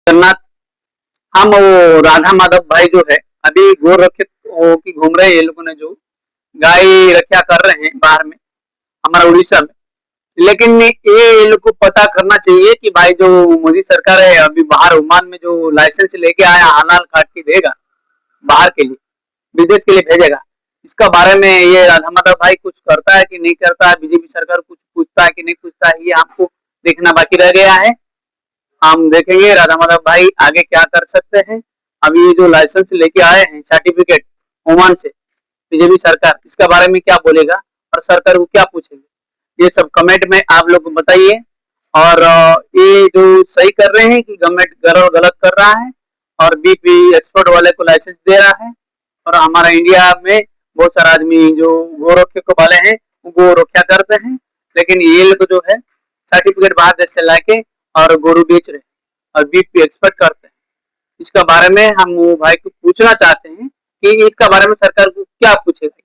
जगन्नाथ, हम वो राधा माधव भाई जो है अभी गो रखे की घूम रहे हैं, ये लोगों ने जो गाय रक्षा कर रहे हैं बाहर में, हमारा उड़ीसा में। लेकिन ये लोग को पता करना चाहिए कि भाई जो मोदी सरकार है अभी बाहर ओमान में जो लाइसेंस लेके आया हलाल काट के देगा बाहर के लिए, विदेश के लिए भेजेगा, इसका बारे में ये राधा माधव भाई कुछ करता है कि नहीं करता है, बीजेपी सरकार कुछ पूछता है कि नहीं पूछता है, ये हमको देखना बाकी रह गया है। हम देखेंगे राधा माधव भाई आगे क्या कर सकते हैं। अभी ये जो लाइसेंस लेके आए हैं सर्टिफिकेट ओमान से बीजेपी सरकार, इसके बारे में क्या बोलेगा और सरकार को क्या पूछेगी, ये सब कमेंट में आप लोग बताइए। और ये जो सही कर रहे हैं कि गवर्नमेंट गलत कर रहा है और बीपी एक्सपोर्ट वाले को लाइसेंस दे रहा है, और हमारा इंडिया में बहुत सारा आदमी जो गोरक्षा वाले हैं वो गोरक्षा करते हैं, लेकिन ये लोग जो है सर्टिफिकेट बाहर देश से लाके और गोरू बेच रहे हैं और बीफ एक्सपोर्ट करते हैं। इसका बारे में हम वो भाई को पूछना चाहते हैं कि इसका बारे में सरकार को क्या पूछेगा,